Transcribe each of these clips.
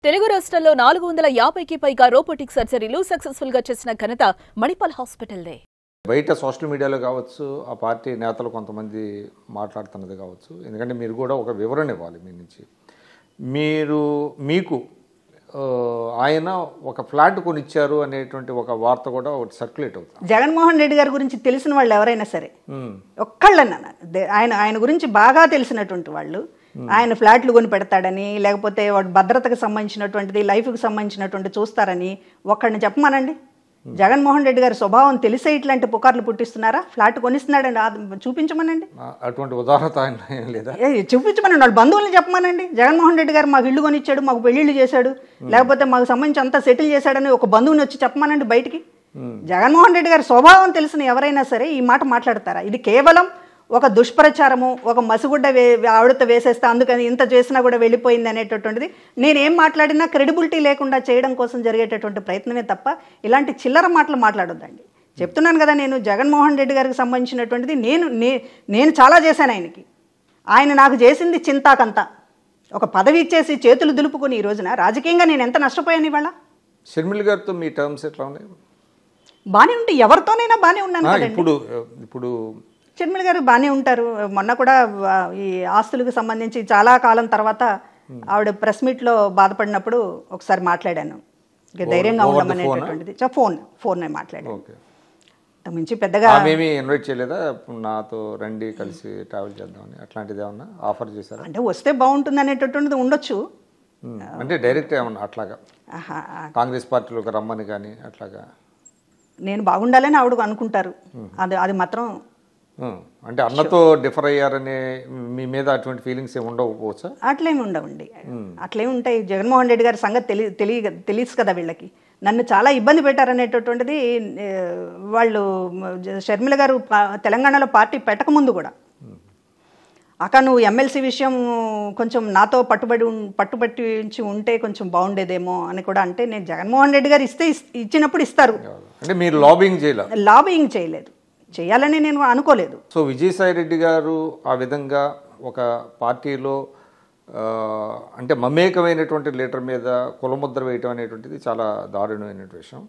తెలుగు రాష్ట్రాల్లో 450కి పైగా రోబోటిక్ సర్జరీలు సక్సెస్ఫుల్ గా చేసిన ఘనత మణిపాల్ హాస్పిటల్దే. బయట సోషల్ మీడియాలో కావచ్చు, ఆ పార్టీ నేతలు కొంతమంది మాట్లాడుతున్నది కావచ్చు. ఎందుకంటే మీరు కూడా ఒక వివరణ ఇవ్వాలి మీ నుంచి. మీకు ఆయన ఒక ఫ్లాట్ కొనిచ్చారు అనేటువంటి ఒక వార్త కూడా ఒకటి సర్క్యులేట్ అవుతుంది. జగన్మోహన్ రెడ్డి గారి గురించి తెలిసిన వాళ్ళు ఎవరైనా సరే ఒక్కళ్ళన్నా ఆయన గురించి బాగా తెలిసినటువంటి వాళ్ళు ఆయన ఫ్లాట్లు కొని పెడతాడని, లేకపోతే వాడు భద్రతకు సంబంధించినటువంటిది, లైఫ్కి సంబంధించినటువంటి చూస్తారని ఒక్కడిని చెప్పమానండి. జగన్మోహన్ రెడ్డి గారి స్వభావం తెలిసే ఇట్లాంటి పుకార్లు పుట్టిస్తున్నారా? ఫ్లాట్ కొనిస్తున్నాడండి, చూపించమనండి. అటువంటి ఉదాహరణ లేదా? చూపించమనండి. వాళ్ళ బంధువుల్ని చెప్పమనండి. జగన్మోహన్ రెడ్డి గారు మాకు ఇల్లు కొనిచ్చాడు, మాకు పెళ్లిళ్ళు చేశాడు, లేకపోతే మాకు సంబంధించి అంతా సెటిల్ చేశాడని ఒక బంధువుని వచ్చి చెప్పమనండి బయటికి. జగన్మోహన్ రెడ్డి గారి స్వభావం తెలిసిన ఎవరైనా సరే ఈ మాట మాట్లాడతారా? ఇది కేవలం ఒక దుష్ప్రచారము, ఒక మసిగుడ్డ ఆవిడతో వేసేస్తే అందుకని ఇంత చేసినా కూడా వెళ్ళిపోయింది అనేటటువంటిది. నేనేం మాట్లాడినా క్రెడిబిలిటీ లేకుండా చేయడం కోసం జరిగేటటువంటి ప్రయత్నమే తప్ప ఇలాంటి చిల్లర మాటలు మాట్లాడొద్దండి. చెప్తున్నాను కదా, నేను జగన్మోహన్ రెడ్డి గారికి సంబంధించినటువంటిది నేను చాలా చేశాను ఆయనకి. ఆయన నాకు చేసింది చింతాకంత. ఒక పదవి ఇచ్చేసి చేతులు దులుపుకొని ఈ రోజున రాజకీయంగా నేను ఎంత నష్టపోయాను ఇవాళ. షర్మిల గారితో మీ టర్మ్స్ ఎట్లా ఉన్నాయి? బాగానే ఉంటే ఎవరితోనైనా బాగానే ఉన్నాను కదండి. ఇప్పుడు షర్మిల గారు బాగానే ఉంటారు. మొన్న కూడా ఈ ఆస్తులకు సంబంధించి చాలా కాలం తర్వాత ఆవిడ ప్రెస్ మీట్లో బాధపడినప్పుడు ఒకసారి మాట్లాడాను. ధైర్యంగా ఉండమనేటటువంటిది ఫోన్ మాట్లాడాను. మించి పెద్దగా ఇన్వైట్ చేయలేదా? నాతో రండి కలిసి ట్రావెల్ చేద్దామని అట్లాంటిది ఏమన్నా ఆఫర్ చేశారా? అంటే వస్తే బాగుంటుంది అనేటటువంటిది ఉండొచ్చు. అంటే డైరెక్ట్ ఏమన్నా అట్లాగా కాంగ్రెస్ పార్టీలోకి రమ్మని కానీ అట్లాగా నేను బాగుండాలని ఆవిడ అనుకుంటారు. అది మాత్రం అంటే అన్నతో డిఫర్ అయ్యారనే మీ మీద అటువంటి ఫీలింగ్స్ ఏమి ఉండకపోవచ్చా? అట్లేమి ఉండవండి. అట్లేమి ఉంటాయి. జగన్మోహన్ రెడ్డి గారి సంగతి తెలుసు కదా వీళ్ళకి. నన్ను చాలా ఇబ్బంది పెట్టారనేటటువంటిది వాళ్ళు షర్మిల గారు తెలంగాణలో పార్టీ పెట్టకముందు కూడా అక్క నువ్వు ఎమ్మెల్సీ విషయం కొంచెం నాతో పట్టుబట్టించి ఉంటే కొంచెం బాగుండేదేమో అని కూడా అంటే, నేను జగన్మోహన్ రెడ్డి గారు ఇచ్చినప్పుడు ఇస్తారు. అంటే మీరు లాబింగ్ చేయలేదు, చేయాలని నేను అనుకోలేదు. సో విజయసాయి రెడ్డి గారు ఆ విధంగా ఒక పార్టీలో అంటే మమేకమైనటువంటి లీడర్ మీద కులముద్ర వేయటం అనేటువంటిది చాలా దారుణమైన విషయం.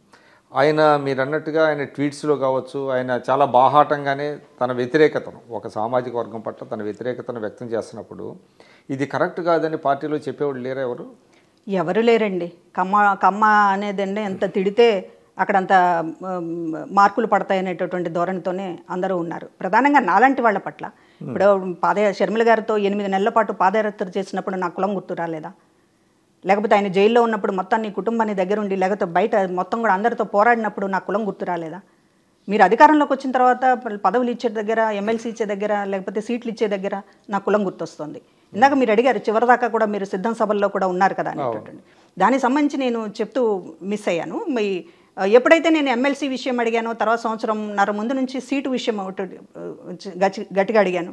ఆయన మీరు అన్నట్టుగా ఆయన ట్వీట్స్లో కావచ్చు, ఆయన చాలా బాహాటంగానే తన వ్యతిరేకతను ఒక సామాజిక వర్గం పట్ల తన వ్యతిరేకతను వ్యక్తం చేస్తున్నప్పుడు ఇది కరెక్ట్ కాదని పార్టీలో చెప్పేవాళ్ళు లేరా? ఎవరు లేరండి. కమ్మ అనేదండి ఎంత తిడితే అక్కడంత మార్కులు పడతాయనేటటువంటి ధోరణితోనే అందరూ ఉన్నారు. ప్రధానంగా నాలాంటి వాళ్ళ పట్ల. ఇప్పుడు షర్మిల గారితో 8 నెలల పాటు పాదయాత్ర చేసినప్పుడు నా కులం గుర్తు రాలేదా? లేకపోతే ఆయన జైల్లో ఉన్నప్పుడు మొత్తం నీ కుటుంబాన్ని దగ్గరుండి, లేకపోతే బయట మొత్తం కూడా అందరితో పోరాడినప్పుడు నా కులం గుర్తు రాలేదా? మీరు అధికారంలోకి వచ్చిన తర్వాత పదవులు ఇచ్చే దగ్గర, ఎమ్మెల్సీ ఇచ్చే దగ్గర, లేకపోతే సీట్లు ఇచ్చే దగ్గర నా కులం గుర్తొస్తుంది. ఇందాక మీరు అడిగారు చివరిదాకా కూడా మీరు సిద్ధం సభల్లో కూడా ఉన్నారు కదా అనేటటువంటి దానికి సంబంధించి నేను చెప్తూ మిస్ అయ్యాను. ఎప్పుడైతే నేను ఎమ్మెల్సీ విషయం అడిగానో తర్వాత సంవత్సరంన్నర ముందు నుంచి సీటు విషయం గట్టిగా అడిగాను.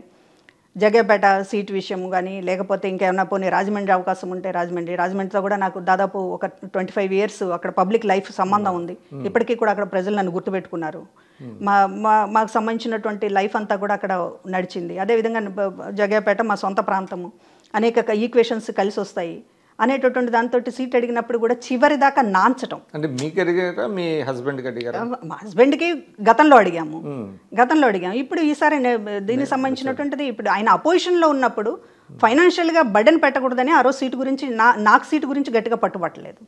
జగ్గేపేట సీటు విషయం కానీ, లేకపోతే ఇంకేమన్నా పోనీ రాజమండ్రి అవకాశం ఉంటే రాజమండ్రితో కూడా నాకు దాదాపు ఒక 25 years అక్కడ పబ్లిక్ లైఫ్ సంబంధం ఉంది. ఇప్పటికీ కూడా అక్కడ ప్రజలు నన్ను గుర్తుపెట్టుకున్నారు. మాకు సంబంధించినటువంటి లైఫ్ అంతా కూడా అక్కడ నడిచింది. అదేవిధంగా జగ్గేపేట మా సొంత ప్రాంతము, అనేక ఈక్వేషన్స్ కలిసి వస్తాయి అనేటటువంటి దాంతో సీట్ అడిగినప్పుడు కూడా చివరి దాకా నాంచటం. అంటే మీకు అడిగారా, మీ హస్బెండ్కి అడిగారా? మా హస్బెండ్కి గతంలో అడిగాము. ఇప్పుడు ఈసారి దీనికి సంబంధించినటువంటిది ఇప్పుడు ఆయన అపోజిషన్లో ఉన్నప్పుడు ఫైనాన్షియల్గా బర్డెన్ పెట్టకూడదని ఆ రోజు సీటు గురించి నాకు సీటు గురించి గట్టిగా పట్టుబట్టలేదు.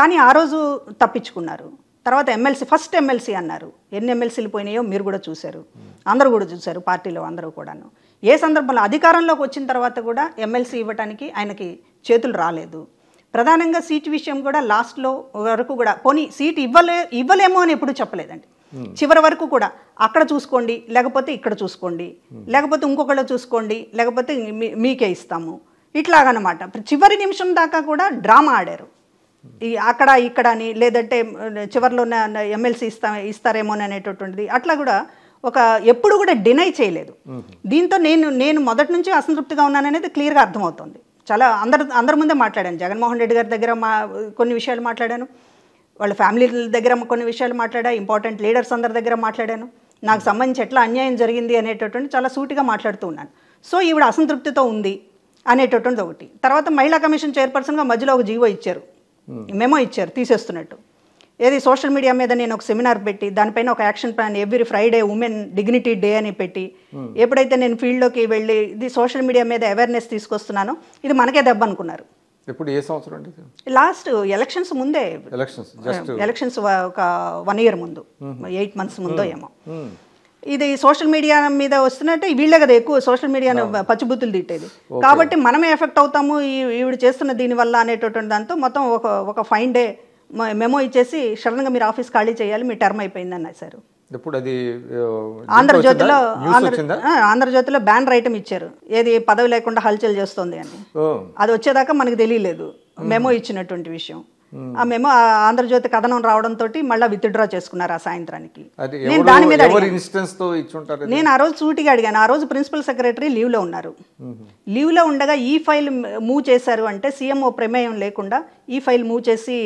కానీ ఆ రోజు తప్పించుకున్నారు. తర్వాత ఫస్ట్ ఎమ్మెల్సీ అన్నారు. ఎన్ని ఎమ్మెల్సీలు పోయినాయో మీరు కూడా చూశారు, అందరూ కూడా చూశారు, పార్టీలో అందరూ కూడాను. ఏ సందర్భంలో అధికారంలోకి వచ్చిన తర్వాత కూడా ఎమ్మెల్సీ ఇవ్వడానికి ఆయనకి చేతులు రాలేదు. ప్రధానంగా సీటు విషయం కూడా లాస్ట్లో వరకు కూడా పోనీ సీటు ఇవ్వలేమో అని ఎప్పుడు చెప్పలేదండి. చివరి వరకు కూడా అక్కడ చూసుకోండి, లేకపోతే ఇక్కడ చూసుకోండి, లేకపోతే ఇంకొకళ్ళు చూసుకోండి, లేకపోతే మీకే ఇస్తాము, ఇట్లాగనమాట. చివరి నిమిషం దాకా కూడా డ్రామా ఆడారు. అక్కడ ఇక్కడ అని, లేదంటే చివరిలో ఎమ్మెల్సీ ఇస్తారేమో అనేటటువంటిది అట్లా కూడా ఎప్పుడు కూడా డినై చేయలేదు. దీంతో నేను మొదటి నుంచి అసంతృప్తిగా ఉన్నాననేది క్లియర్గా అర్థమవుతుంది. చాలా అందరి ముందే మాట్లాడాను. జగన్మోహన్ రెడ్డి గారి దగ్గర కొన్ని విషయాలు మాట్లాడాను, వాళ్ళ ఫ్యామిలీ దగ్గర కొన్ని విషయాలు మాట్లాడా, ఇంపార్టెంట్ లీడర్స్ అందరి దగ్గర మాట్లాడాను. నాకు సంబంధించి ఎట్లా అన్యాయం జరిగింది అనేటటువంటి చాలా సూటిగా మాట్లాడుతూ ఉన్నాను. సో ఈవిడ అసంతృప్తితో ఉంది. అనేటటువంటిది ఒకటి. తర్వాత మహిళా కమిషన్ చైర్పర్సన్గా మధ్యలో ఒక జీవో ఇచ్చారు, మెమో ఇచ్చారు తీసేస్తున్నట్టు. ఏది సోషల్ మీడియా మీద నేను ఒక సెమినార్ పెట్టి దానిపైన ఒక action plan every Friday women dignity day అని పెట్టి ఎప్పుడైతే నేను ఫీల్డ్లోకి వెళ్ళి ఇది సోషల్ మీడియా మీద అవేర్నెస్ తీసుకొస్తున్నానో ఇది మనకే దెబ్బ అనుకున్నారు. ఇప్పుడు ఏ సంవత్సరం అండి? లాస్ట్ ఎలక్షన్స్ ముందే, ఎలక్షన్స్ ఒక 1 year ముందు, 8 months ముందో ఏమో. ఇది సోషల్ మీడియా మీద వస్తున్నట్టే వీళ్ళే కదా ఎక్కువ సోషల్ మీడియాను పచ్చిబుద్ధులు తిట్టేది. కాబట్టి మనమే ఎఫెక్ట్ అవుతాము ఈవిడ చేస్తున్న దీనివల్ల అనేటటువంటి దాంతో మొత్తం ఒక ఫైన్ డే మెమో ఇచ్చేసి సడన్గా మీరు ఆఫీస్ ఖాళీ చేయాలి, మీ టర్మ్ అయిపోయింది అన్నారు. ఇప్పుడు అది ఆంధ్రజ్యోతిలో బ్యానర్ ఐటమ్ ఇచ్చారు, ఏది పదవి లేకుండా హల్చల్ చేస్తుంది అని. అది వచ్చేదాకా మనకు తెలియలేదు మెమో ఇచ్చినటువంటి విషయం. ఆ మెమో ఆంధ్రజ్యోతి కథనం రావడంతో మళ్ళీ విత్డ్రా చేసుకున్నారు ఆ సాయంత్రానికి. నేను దాని మీద నేను ఆ రోజు సూటిగా అడిగాను. ఆ రోజు ప్రిన్సిపల్ సెక్రటరీ లీవ్లో ఉన్నారు. లీవ్లో ఉండగా ఈ ఫైల్ మూవ్ చేశారు అంటే సీఎంఓ ప్రమేయం లేకుండా ఈ ఫైల్ మూవ్ చేసి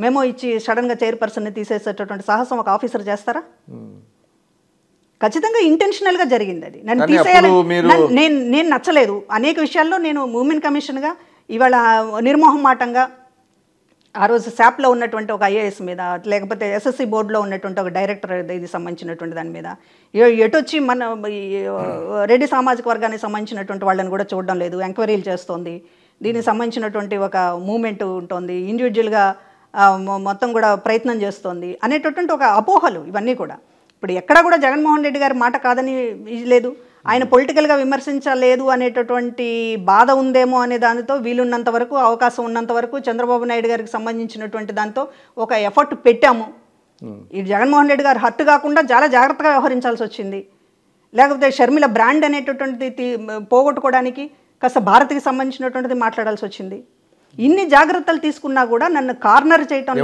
మెమో ఇచ్చి సడన్గా చైర్పర్సన్ని తీసేసేటటువంటి సాహసం ఒక ఆఫీసర్ చేస్తారా? ఖచ్చితంగా ఇంటెన్షనల్గా జరిగింది అది. నన్ను తీసేయాలి, నేను నచ్చలేదు అనేక విషయాల్లో. నేను ఉమెన్ కమిషన్గా ఇవాళ నిర్మోహమాటంగా ఆ రోజు శాప్లో ఉన్నటువంటి ఒక ఐఏఎస్ మీద, లేకపోతే ఎస్ఎస్సి బోర్డులో ఉన్నటువంటి ఒక డైరెక్టర్ ఇది సంబంధించినటువంటి దాని మీద ఎటొచ్చి మన రెడ్డి సామాజిక వర్గానికి సంబంధించినటువంటి వాళ్ళని కూడా చూడడం లేదు, ఎంక్వైరీలు చేస్తోంది. దీనికి సంబంధించినటువంటి ఒక మూమెంట్ ఉంటుంది, ఇండివిజువల్గా మొత్తం కూడా ప్రయత్నం చేస్తోంది అనేటటువంటి ఒక అపోహలు ఇవన్నీ కూడా. ఇప్పుడు ఎక్కడా కూడా జగన్మోహన్ రెడ్డి గారి మాట కాదని లేదు, ఆయన పొలిటికల్గా విమర్శించలేదు అనేటటువంటి బాధ ఉందేమో అనే దానితో వీలున్నంత వరకు, అవకాశం ఉన్నంత వరకు చంద్రబాబు నాయుడు గారికి సంబంధించినటువంటి దాంతో ఒక ఎఫర్ట్ పెట్టాము. ఈ జగన్మోహన్ రెడ్డి గారు హర్ట్ కాకుండా చాలా జాగ్రత్తగా వ్యవహరించాల్సి వచ్చింది. లేకపోతే షర్మిల బ్రాండ్ అనేటటువంటిది పోగొట్టుకోవడానికి కాస్త భారత్కి సంబంధించినటువంటిది మాట్లాడాల్సి వచ్చింది. ఇన్ని జాగ్రత్తలు తీసుకున్నా కూడా నన్ను కార్నర్ చేయటం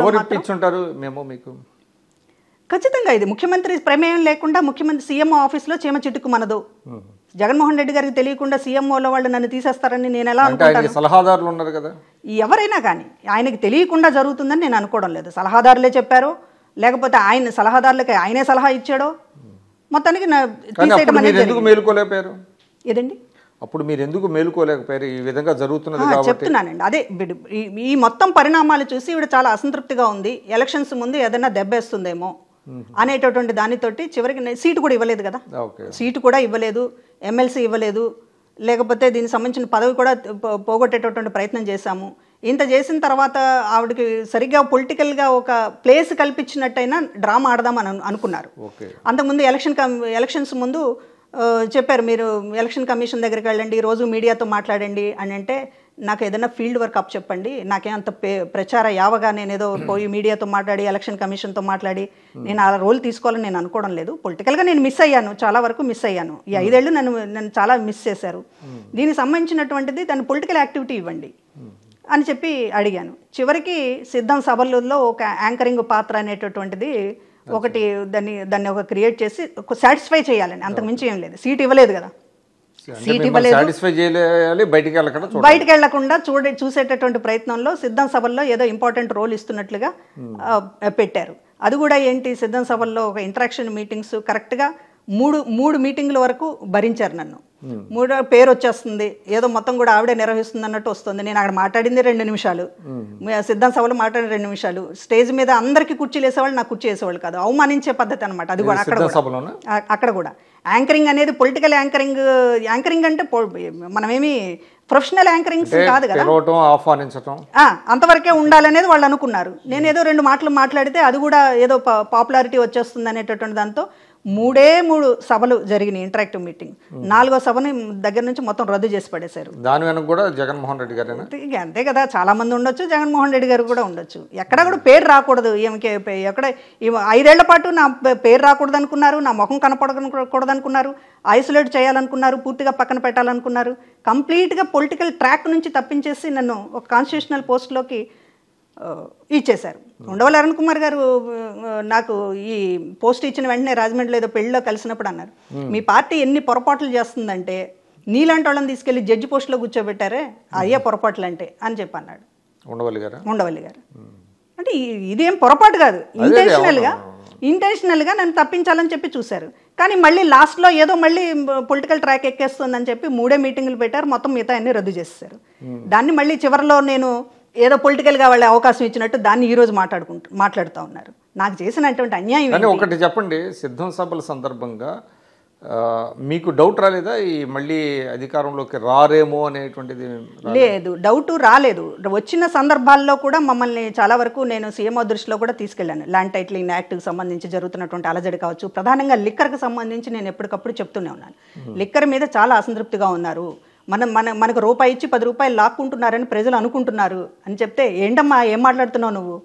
ఖచ్చితంగా ఇది ముఖ్యమంత్రి ప్రమేయం లేకుండా ముఖ్యమంత్రి సీఎంఓ ఆఫీస్లో చీమ చిటుకు మనదు. జగన్మోహన్ రెడ్డి గారికి తెలియకుండా సీఎంఓలో వాళ్ళు నన్ను తీసేస్తారని నేను ఎలా అనుకుంటాను? సలహాదారులు ఉన్నారు కదా, ఎవరైనా కానీ ఆయనకి తెలియకుండా జరుగుతుందని నేను అనుకోవడం లేదు. సలహాదారులే చెప్పారో లేకపోతే ఆయన సలహాదారులకి ఆయనే సలహా ఇచ్చాడో మొత్తానికి మేలుకోలేకపోయారు. ఏదండి అప్పుడు మీరు ఎందుకు మేలుకోలేకపోయారు? ఈ విధంగా జరుగుతున్నది చెప్తున్నానండి. అదే ఈ మొత్తం పరిణామాలు చూసి ఇవిడ చాలా అసంతృప్తిగా ఉంది. ఎలక్షన్స్ ముందు ఏదైనా దెబ్బేస్తుందేమో అనేటటువంటి దానితోటి చివరికి సీటు కూడా ఇవ్వలేదు కదా, సీటు కూడా ఇవ్వలేదు, ఎమ్మెల్సీ ఇవ్వలేదు, లేకపోతే దీనికి సంబంధించిన పదవి కూడా పోగొట్టేటటువంటి ప్రయత్నం చేశాము. ఇంత చేసిన తర్వాత ఆవిడకి సరిగ్గా పొలిటికల్గా ఒక ప్లేస్ కల్పించినట్టయినా డ్రామా ఆడదామని అనుకున్నారు. అంతకుముందు ఎలక్షన్స్ ముందు చెప్పారు, మీరు ఎలక్షన్ కమిషన్ దగ్గరికి వెళ్ళండి, రోజు మీడియాతో మాట్లాడండి అని. అంటే నాకు ఏదైనా ఫీల్డ్ వర్క్ అప్ చెప్పండి, నాకేమంత ప్రచార యావగా నేను ఏదో పోయి మీడియాతో మాట్లాడి ఎలక్షన్ కమిషన్తో మాట్లాడి నేను ఆ రోల్ తీసుకోవాలని నేను అనుకోవడం లేదు. పొలిటికల్గా నేను మిస్ అయ్యాను, చాలా వరకు మిస్ అయ్యాను. ఈ 5 ఏళ్ళు నన్ను చాలా మిస్ చేశారు. దీనికి సంబంధించినటువంటిది దాన్ని పొలిటికల్ యాక్టివిటీ ఇవ్వండి అని చెప్పి అడిగాను. చివరికి సిద్ధం సభలలో ఒక యాంకరింగ్ పాత్ర అనేటటువంటిది ఒకటి దాన్ని ఒక క్రియేట్ చేసి సాటిస్ఫై చేయాలని, అంతకుమించి ఏం లేదు. సీట్ ఇవ్వలేదు కదా, సీట్ ఇవ్వలేదు, బయటికి వెళ్లకుండా చూసేటటువంటి ప్రయత్నంలో సిద్ధం సభల్లో ఏదో ఇంపార్టెంట్ రోల్ ఇస్తున్నట్లుగా పెట్టారు. అది కూడా ఏంటి, సిద్ధం సభల్లో ఒక ఇంటరాక్షన్ మీటింగ్స్ కరెక్ట్గా మూడు మీటింగ్ల వరకు భరించారు నన్ను. 3 పేరు వచ్చేస్తుంది, ఏదో మొత్తం కూడా ఆవిడే నిర్వహిస్తుంది అన్నట్టు వస్తుంది. నేను అక్కడ మాట్లాడింది 2 నిమిషాలు, సిద్ధం సభలో మాట్లాడిన 2 నిమిషాలు. స్టేజ్ మీద అందరికీ కుర్చీలు వేసేవాళ్ళు, నాకు కుర్చీ వేసేవాళ్ళు కాదు, అవమానించే పద్ధతి అనమాట. అది కూడా అక్కడ కూడా యాంకరింగ్ అనేది పొలిటికల్ యాంకరింగ్ అంటే మనమేమి ప్రొఫెషనల్ యాంకరింగ్స్ కాదు కదా, అంతవరకే ఉండాలనేది వాళ్ళు అనుకున్నారు. నేను ఏదో 2 మాటలు మాట్లాడితే అది కూడా ఏదో పాపులారిటీ వచ్చేస్తుంది అనేటటువంటి దాంతో 3 సభలు జరిగినాయి ఇంటరాక్టివ్ మీటింగ్. 4వ సభని దగ్గర నుంచి మొత్తం రద్దు చేసి పడేశారు. దాని వెనక కూడా జగన్మోహన్ రెడ్డి గారు అంతే కదా, చాలా మంది ఉండొచ్చు, జగన్మోహన్ రెడ్డి గారు కూడా ఉండొచ్చు. ఎక్కడ కూడా పేరు రాకూడదు, ఎక్కడ 5 ఏళ్ల పాటు నా పేరు రాకూడదు అనుకున్నారు, నా ముఖం కనపడకూడదు అనుకున్నారు, ఐసోలేట్ చేయాలనుకున్నారు, పూర్తిగా పక్కన పెట్టాలనుకున్నారు. కంప్లీట్గా పొలిటికల్ ట్రాక్ నుంచి తప్పించేసి నన్ను ఒక కాన్స్టిట్యూషనల్ పోస్ట్లోకి ఇచ్చేశారు. ఉండవల్లి అరుణ్ కుమార్ గారు నాకు ఈ పోస్ట్ ఇచ్చిన వెంటనే రాజమండ్రిలో ఏదో పెళ్లిలో కలిసినప్పుడు అన్నారు, మీ పార్టీ ఎన్ని పొరపాట్లు చేస్తుందంటే నీలాంటి వాళ్ళని తీసుకెళ్లి జడ్జి పోస్టులో కూర్చోబెట్టారే, అయ్యే పొరపాట్లు అంటే అని చెప్పి అన్నాడు ఉండవల్లి గారు. అంటే ఇదేం పొరపాటు కాదు, ఇంటెన్షనల్గా నన్ను తప్పించాలని చెప్పి చూశారు. కానీ మళ్ళీ లాస్ట్లో ఏదో మళ్ళీ పొలిటికల్ ట్రాక్ ఎక్కేస్తుందని చెప్పి 3 మీటింగులు పెట్టారు, మొత్తం మిగతా అన్ని రద్దు చేసేసారు. దాన్ని మళ్ళీ చివరిలో నేను ఏదో పొలిటికల్గా వాళ్ళ అవకాశం ఇచ్చినట్టు దాన్ని ఈరోజు మాట్లాడుతూ ఉన్నారు. నాకు చేసినటువంటి అన్యాయం కానీ ఒకటి చెప్పండి, సిద్ధం సభల సందర్భంగా మీకు డౌట్ రాలేదా ఈ మళ్ళీ అధికారంలోకి రారేమో అనేటువంటిది? లేదు, డౌట్ రాలేదు. వచ్చిన సందర్భాల్లో కూడా మమ్మల్ని చాలా వరకు నేను సీఎం దృష్టిలో కూడా తీసుకెళ్ళాను. ల్యాండ్ టైటిలింగ్ యాక్ట్కి సంబంధించి జరుగుతున్నటువంటి అలజడి కావచ్చు, ప్రధానంగా లిక్కర్కి సంబంధించి నేను ఎప్పటికప్పుడు చెప్తూనే ఉన్నాను. లిక్కర్ మీద చాలా అసంతృప్తిగా ఉన్నారు, మనకు రూపాయి ఇచ్చి 10 రూపాయలు లాక్కుంటున్నారని ప్రజలు అనుకుంటున్నారు అని చెప్తే, ఏంటమ్మా ఏం మాట్లాడుతున్నావు నువ్వు,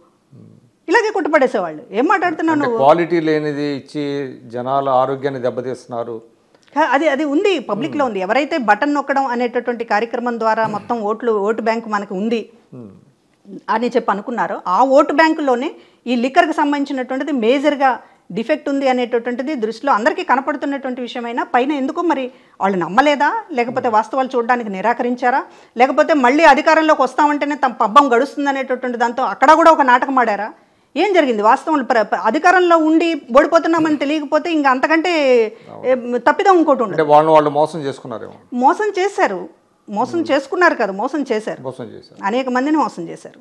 ఇలాగే కొట్టుపడేసేవాళ్ళు. ఏం మాట్లాడుతున్నావు నువ్వు, క్వాలిటీ లేనిది ఇచ్చి జనాల ఆరోగ్యాన్ని దెబ్బతీస్తున్నారు. అది ఉంది, పబ్లిక్లో ఉంది. ఎవరైతే బటన్ నొక్కడం అనేటటువంటి కార్యక్రమం ద్వారా మొత్తం ఓటు బ్యాంకు మనకు ఉంది అని చెప్పి అనుకున్నారో, ఆ ఓటు బ్యాంకులోనే ఈ లిక్కర్కి సంబంధించినటువంటిది మేజర్గా డిఫెక్ట్ ఉంది అనేటటువంటిది దృష్టిలో అందరికీ కనపడుతున్నటువంటి విషయమైనా పైన ఎందుకో మరి వాళ్ళు నమ్మలేదా, లేకపోతే వాస్తవాలు చూడడానికి నిరాకరించారా, లేకపోతే మళ్ళీ అధికారంలోకి వస్తామంటేనే తమ పబ్బం గడుస్తుంది అనేటటువంటి దాంతో అక్కడ కూడా ఒక నాటకం ఆడారా? ఏం జరిగింది? వాస్తవం అధికారంలో ఉండి ఓడిపోతున్నామని తెలియకపోతే ఇంకా అంతకంటే తప్పిదం ఇంకోటి ఉండదు. వాళ్ళు మోసం చేసుకున్నారేమో. మోసం చేసుకున్నారు కదా, మోసం చేశారు, అనేక మందిని మోసం చేశారు.